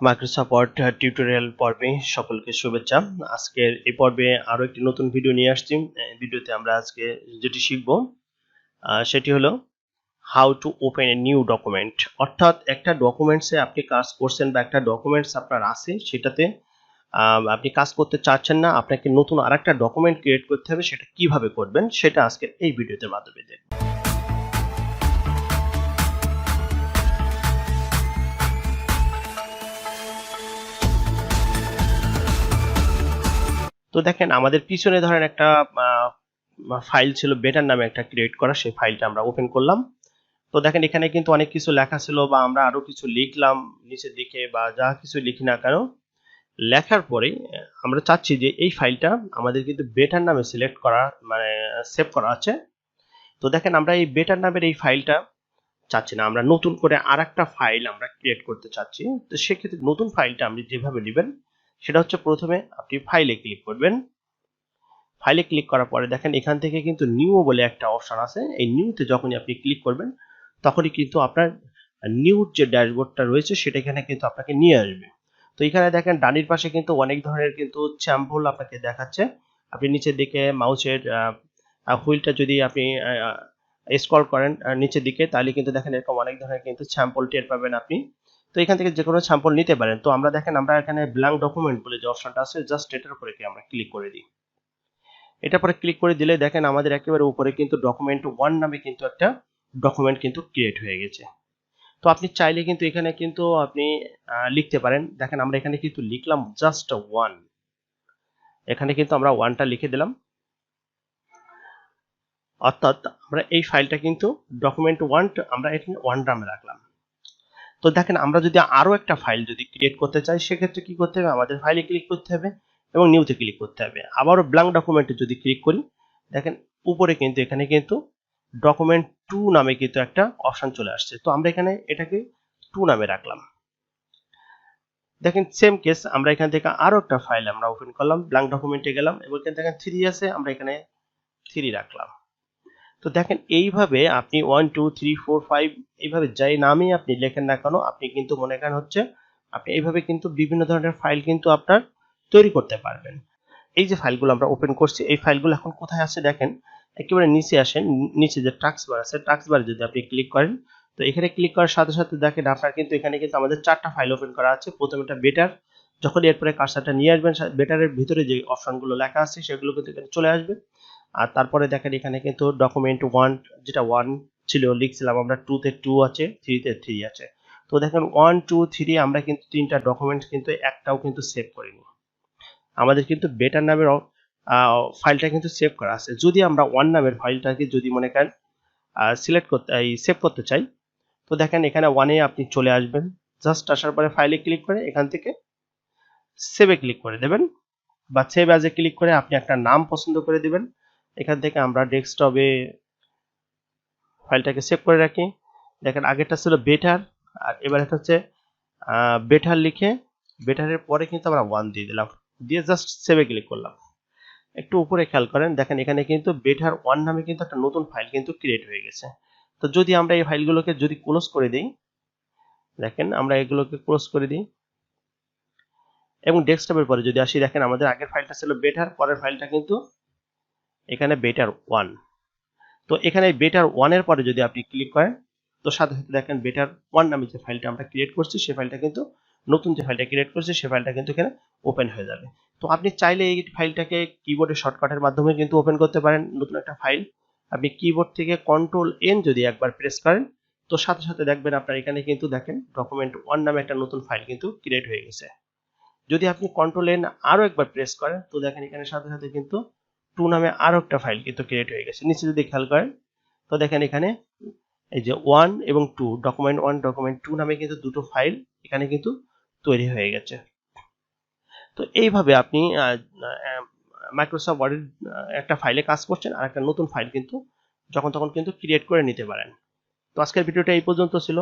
Microsoft word tutorial পর্বে সকলকে শুভেচ্ছা। আজকের এই পর্বে আরো একটি নতুন ভিডিও নিয়ে আসছি। ভিডিওতে আমরা আজকে যেটি শিখব সেটি হলো how to open a new document. অর্থাৎ একটা ডকুমেন্টসে আপনি কাজ করছেন বা একটা ডকুমেন্টস আপনার আছে, সেটাতে আপনি কাজ করতে চাচ্ছেন না, আপনাকে নতুন আরেকটা ডকুমেন্ট ক্রিয়েট করতে হবে। সেটা কিভাবে করবেন সেটা আজকের এই ভিডিওতে মাধ্যমে দেখব। তো দেখেন, আমাদের পিছনে ধরেন একটা ফাইল ছিল বেটার নামে একটা ক্রিয়েট করা, সেই ফাইলটা আমরা ওপেন করলাম। তো দেখেন এখানে কিন্তু অনেক কিছু লেখা ছিল বা আমরা আরো কিছু লিখলাম নিচের দিকে বা যা কিছু লিখি না কেন, লেখার পরে আমরা চাচ্ছি যে এই ফাইলটা আমাদের কিন্তু বেটার নামে সিলেক্ট করা মানে সেভ করা আছে। তো দেখেন আমরা এই বেটার নামের এই ফাইলটা চাচ্ছি না, আমরা নতুন করে আরেকটা ফাইল আমরা ক্রিয়েট করতে চাচ্ছি। তো সেক্ষেত্রে নতুন ফাইলটা আপনি যেভাবে নেবেন সেটা হচ্ছে, প্রথমে আপনি ফাইলে ক্লিক করবেন। ফাইলে ক্লিক করার পরে দেখেন এখান থেকে কিন্তু নিউ বলে একটা অপশন আছে। এই নিউতে যখনই আপনি ক্লিক করবেন তখনই কিন্তু আপনার নিউর যে ড্যাশবোর্ডটা রয়েছে সেটা এখানে কিন্তু আপনাকে নিয়ে আসবে। তো এখানে দেখেন ডানির পাশে কিন্তু অনেক ধরনের কিন্তু স্যাম্পল আপনাকে দেখাচ্ছে। আপনি নিচের দিকে মাউসের হুইলটা যদি আপনি স্ক্রল করেন নিচের দিকে, তাহলে কিন্তু দেখেন এরকম অনেক ধরনের কিন্তু স্যাম্পল টের পাবেন আপনি। তো এখান থেকে যে কোনো স্যাম্পল নিতে পারেন। তো আমরা দেখেন আমরা এখানে ব্ল্যাঙ্ক ডকুমেন্ট বলে যে অপশনটা আছে, জাস্ট এটার উপরে আমরা ক্লিক করে দিই। এটার পরে ক্লিক করে দিলে দেখেন আমাদের একেবারে উপরে কিন্তু ডকুমেন্ট 1 নামে কিন্তু একটা ডকুমেন্ট কিন্তু ক্রিয়েট হয়ে গেছে। তো আপনি চাইলে কিন্তু এখানে কিন্তু আপনি লিখতে পারেন। দেখেন আমরা এখানে কিন্তু লিখলাম জাস্ট 1, এখানে কিন্তু আমরা 1টা লিখে দিলাম। অর্থাৎ আমরা এই ফাইলটা কিন্তু ডকুমেন্ট 1 আমরা এখানে 1 নামে রাখলাম। তো দেখেন আমরা যদি আরো একটা ফাইল যদি ক্রিয়েট করতে চাই, সেক্ষেত্রে কি করতে হবে, আমাদের ফাইলে ক্লিক করতে হবে এবং নিউতে ক্লিক করতে হবে। আবারও ব্ল্যাঙ্ক ডকুমেন্টে যদি ক্লিক করি, দেখেন উপরে কিন্তু এখানে কিন্তু ডকুমেন্ট 2 নামে কিন্তু একটা অপশন চলে আসছে। তো আমরা এখানে এটাকে 2 নামে রাখলাম। দেখেন সেম কেস, আমরা এখান থেকে আরো একটা ফাইল আমরা ওপেন করলাম, ব্ল্যাঙ্ক ডকুমেন্টে গেলাম এবং এখানে দেখেন 3 আছে, আমরা এখানে 3 রাখলাম। তো দেখেন এইভাবে আপনি 1 2 3 4 5 এইভাবে যাই নামে আপনি লেখেন না কেন, আপনি কিন্তু মনে করেন হচ্ছে আপনি এইভাবে কিন্তু বিভিন্ন ধরনের ফাইল কিন্তু আপনার তৈরি করতে পারবেন। এই যে ফাইলগুলো আমরা ওপেন করছি, এই ফাইলগুলো এখন কোথায় আছে দেখেন, একেবারে নিচে আসেন। নিচে যে টাস্ক বার আছে, টাস্ক বারে যদি আপনি ক্লিক করেন, তো এখানে ক্লিক করার সাথে সাথে দেখেন আপনার কিন্তু এখানে কিন্তু আমাদের 4টা ফাইল ওপেন করা আছে। প্রথমটা বেটার, যখন এরপরে কার্সারটা নিয়ে আসবেন বেটারের ভিতরে যে অপশনগুলো লেখা আছে সেগুলো কিন্তু এখানে চলে আসবে। আর তারপরে দেখেন এখানে কিন্তু ডকুমেন্ট 1 যেটা 1 ছিল লিখছিলাম আমরা, 2 তে 2 আছে, 3 তে 3 আছে। তো দেখেন 1 2 3 আমরা কিন্তু 3টা ডকুমেন্ট কিন্তু একটাও কিন্তু সেভ করিনি। আমাদের কিন্তু বেটার নামের ফাইলটা কিন্তু সেভ করা আছে। যদি আমরা 1 নামের ফাইলটাকে যদি মনে করেন সিলেক্ট করতে সেভ করতে চাই, তো দেখেন এখানে 1 এ আপনি চলে আসবেন। জাস্ট আসার পরে ফাইলে ক্লিক করে এখান থেকে সেভে ক্লিক করে দেবেন বা সেভ অ্যাজ এ ক্লিক করে আপনি একটা নাম পছন্দ করে দিবেন। এখান থেকে আমরা ডেস্কটপে ফাইলটাকে সেভ করে রাখি। দেখেন আগেরটা ছিল বেটার, আর এবার এটা হচ্ছে বেটার লিখে বেটারের পরে কিন্তু আমরা 1 দিয়ে দিলাম, দিয়ে জাস্ট সেভে ক্লিক করলাম। একটু উপরে খেয়াল করেন, দেখেন এখানে কিন্তু বেটার 1 নামে কিন্তু একটা নতুন ফাইল কিন্তু ক্রিয়েট হয়ে গেছে। তো যদি আমরা এই ফাইলগুলোকে যদি ক্লোজ করে দিই, দেখেন আমরা এগুলোকে ক্লোজ করে দিই এবং ডেস্কটপের পরে যদি আসি, দেখেন আমাদের আগের ফাইলটা ছিল বেটার, পরের ফাইলটা কিন্তু এখানে বেটার 1। তো এখানে বেটার 1 এর পরে যদি আপনি ক্লিক করেন, তো সাথে সাথে দেখেন বেটার 1 নামে যে ফাইলটা আমরা ক্রিয়েট করছি সেই ফাইলটা কিন্তু নতুন যে ফাইলটা ক্রিয়েট করছি সেই ফাইলটা কিন্তু এখানে ওপেন হয়ে যাবে। তো আপনি চাইলে এই ফাইলটাকে কিবোর্ডের শর্টকাটের মাধ্যমে কিন্তু ওপেন করতে পারেন। নতুন একটা ফাইল আপনি কিবোর্ড থেকে কন্ট্রোল এন যদি একবার প্রেস করেন, তো সাথে সাথে দেখবেন আপনার এখানে কিন্তু দেখেন ডকুমেন্ট 1 নামে একটা নতুন ফাইল কিন্তু ক্রিয়েট হয়ে গেছে। যদি আপনি কন্ট্রোল এন আরো একবার প্রেস করেন, তো দেখেন এখানে সাথে সাথে কিন্তু 2 নামে আরো একটা ফাইল কিন্তু ক্রিয়েট হয়ে গেছে। নিচে যদি খেয়াল করেন, তো দেখেন এখানে এই যে 1 এবং 2 ডকুমেন্ট 1 ডকুমেন্ট 2 নামে কিন্তু দুটো ফাইল এখানে কিন্তু তৈরি হয়ে গেছে। তো এইভাবে আপনি মাইক্রোসফট ওয়ার্ডের একটা ফাইলে কাজ করছেন আর একটা নতুন ফাইল কিন্তু যখন তখন কিন্তু ক্রিয়েট করে নিতে পারেন। তো আজকের ভিডিওটা এই পর্যন্ত ছিল।